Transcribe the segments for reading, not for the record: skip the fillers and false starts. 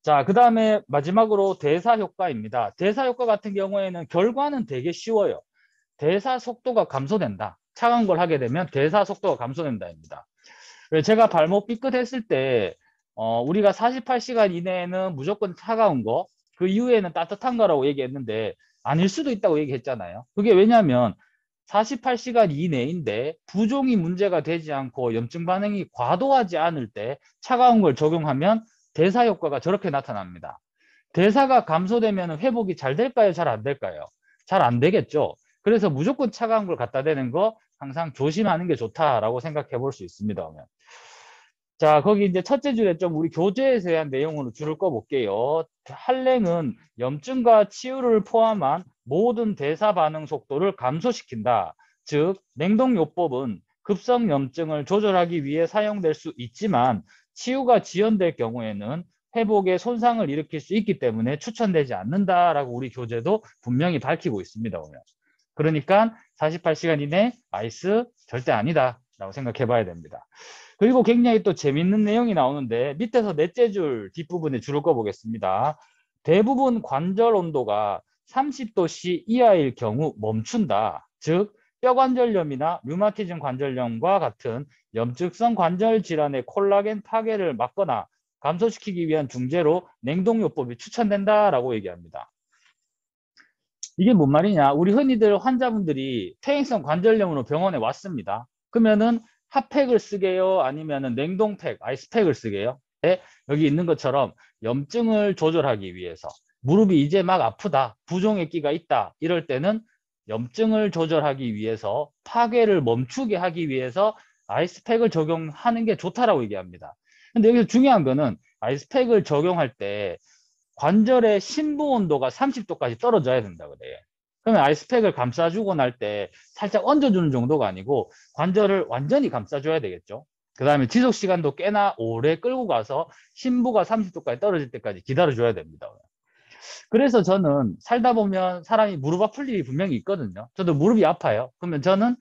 자, 그 다음에 마지막으로 대사 효과입니다. 대사 효과 같은 경우에는 결과는 되게 쉬워요. 대사 속도가 감소된다. 차가운 걸 하게 되면 대사 속도가 감소된다입니다. 제가 발목 삐끗했을 때 우리가 48시간 이내에는 무조건 차가운 거, 그 이후에는 따뜻한 거라고 얘기했는데 아닐 수도 있다고 얘기했잖아요. 그게 왜냐하면 48시간 이내인데 부종이 문제가 되지 않고 염증 반응이 과도하지 않을 때 차가운 걸 적용하면 대사 효과가 저렇게 나타납니다. 대사가 감소되면 회복이 잘 될까요? 잘 안 될까요? 잘 안 되겠죠. 그래서 무조건 차가운 걸 갖다 대는 거 항상 조심하는 게 좋다라고 생각해 볼 수 있습니다. 자, 거기 이제 첫째 줄에 좀 우리 교재에서 대한 내용으로 줄을 꺼볼게요. 한랭은 염증과 치유를 포함한 모든 대사 반응 속도를 감소시킨다. 즉, 냉동요법은 급성 염증을 조절하기 위해 사용될 수 있지만 치유가 지연될 경우에는 회복에 손상을 일으킬 수 있기 때문에 추천되지 않는다라고 우리 교재도 분명히 밝히고 있습니다. 오늘. 그러니까 48시간 이내 아이스 절대 아니다 라고 생각해 봐야 됩니다. 그리고 굉장히 또 재밌는 내용이 나오는데 밑에서 넷째 줄 뒷부분에 줄을 꺼보겠습니다. 대부분 관절 온도가 30도씨 이하일 경우 멈춘다. 즉 뼈관절염이나 류마티즘 관절염과 같은 염증성 관절 질환의 콜라겐 파괴를 막거나 감소시키기 위한 중재로 냉동요법이 추천된다라고 얘기합니다. 이게 뭔 말이냐? 우리 흔히들 환자분들이 퇴행성 관절염으로 병원에 왔습니다. 그러면은 핫팩을 쓰게요? 아니면은 냉동팩, 아이스팩을 쓰게요? 네, 여기 있는 것처럼 염증을 조절하기 위해서 무릎이 이제 막 아프다, 부종의 끼가 있다 이럴 때는 염증을 조절하기 위해서 파괴를 멈추게 하기 위해서 아이스팩을 적용하는 게 좋다라고 얘기합니다. 근데 여기서 중요한 거는 아이스팩을 적용할 때 관절의 심부 온도가 30도까지 떨어져야 된다 그래요. 그러면 아이스팩을 감싸주고 날 때 살짝 얹어주는 정도가 아니고 관절을 완전히 감싸줘야 되겠죠. 그 다음에 지속 시간도 꽤나 오래 끌고 가서 심부가 30도까지 떨어질 때까지 기다려줘야 됩니다. 그래서 저는 살다 보면 사람이 무릎 아플 일이 분명히 있거든요. 저도 무릎이 아파요. 그러면 저는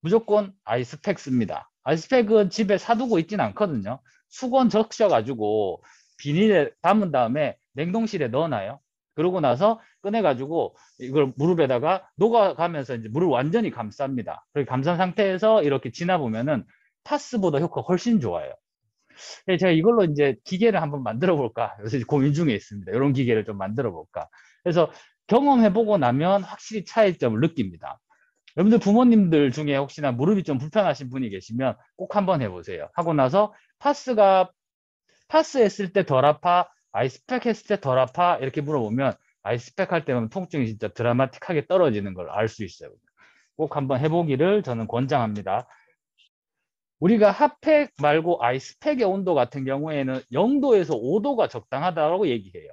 무조건 아이스팩 씁니다. 아이스팩은 집에 사두고 있진 않거든요. 수건 적셔가지고 비닐에 담은 다음에 냉동실에 넣어놔요. 그러고 나서 꺼내가지고 이걸 무릎에다가 녹아가면서 이제 무릎을 완전히 감쌉니다. 그렇게 감싼 상태에서 이렇게 지나보면은 파스보다 효과가 훨씬 좋아요. 제가 이걸로 이제 기계를 한번 만들어 볼까 요새 고민 중에 있습니다. 이런 기계를 좀 만들어 볼까. 그래서 경험해 보고 나면 확실히 차이점을 느낍니다. 여러분들 부모님들 중에 혹시나 무릎이 좀 불편하신 분이 계시면 꼭 한번 해보세요. 하고 나서 파스 했을 때 덜 아파, 아이스팩 했을 때 덜 아파 이렇게 물어보면 아이스팩 할 때는 통증이 진짜 드라마틱하게 떨어지는 걸 알 수 있어요. 꼭 한번 해보기를 저는 권장합니다. 우리가 핫팩 말고 아이스팩의 온도 같은 경우에는 0도에서 5도가 적당하다고 얘기해요.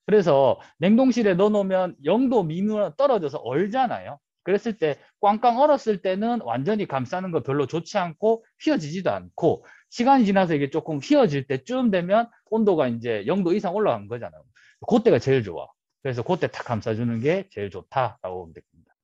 그래서 냉동실에 넣어놓으면 0도 미만 떨어져서 얼잖아요. 그랬을 때 꽝꽝 얼었을 때는 완전히 감싸는 거 별로 좋지 않고 휘어지지도 않고 시간이 지나서 이게 조금 휘어질 때쯤 되면 온도가 이제 0도 이상 올라간 거잖아요. 그때가 제일 좋아. 그래서 그때 탁 감싸주는 게 제일 좋다라고 보면 됩니다.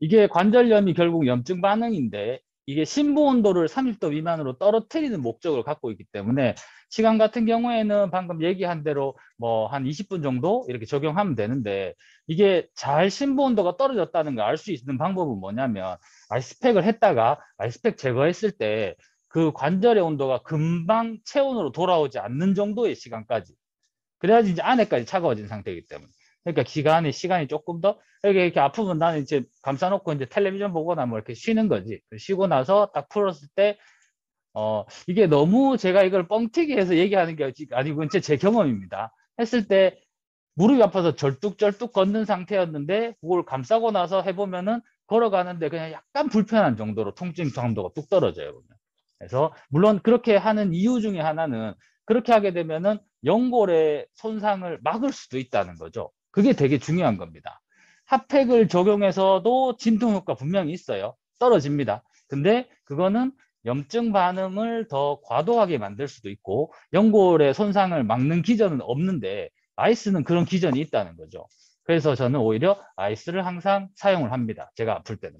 이게 관절염이 결국 염증 반응인데 이게 심부 온도를 30도 미만으로 떨어뜨리는 목적을 갖고 있기 때문에 시간 같은 경우에는 방금 얘기한 대로 뭐 한 20분 정도 이렇게 적용하면 되는데 이게 잘 심부 온도가 떨어졌다는 걸 알 수 있는 방법은 뭐냐면 아이스팩을 했다가 아이스팩 제거했을 때 그 관절의 온도가 금방 체온으로 돌아오지 않는 정도의 시간까지 그래야지 이제 안에까지 차가워진 상태이기 때문에. 그러니까 시간이 조금 더, 이렇게 아프면 나는 이제 감싸놓고 이제 텔레비전 보거나 뭐 이렇게 쉬는 거지. 쉬고 나서 딱 풀었을 때, 이게 너무 제가 이걸 뻥튀기 해서 얘기하는 게 아니고, 진짜 제 경험입니다. 했을 때 무릎이 아파서 절뚝절뚝 걷는 상태였는데, 그걸 감싸고 나서 해보면은 걸어가는데 그냥 약간 불편한 정도로 통증 정도가 뚝 떨어져요. 그래서 물론 그렇게 하는 이유 중에 하나는 그렇게 하게 되면은 연골의 손상을 막을 수도 있다는 거죠. 그게 되게 중요한 겁니다. 핫팩을 적용해서도 진통 효과 분명히 있어요. 떨어집니다. 근데 그거는 염증 반응을 더 과도하게 만들 수도 있고 연골의 손상을 막는 기전은 없는데 아이스는 그런 기전이 있다는 거죠. 그래서 저는 오히려 아이스를 항상 사용을 합니다. 제가 아플 때는.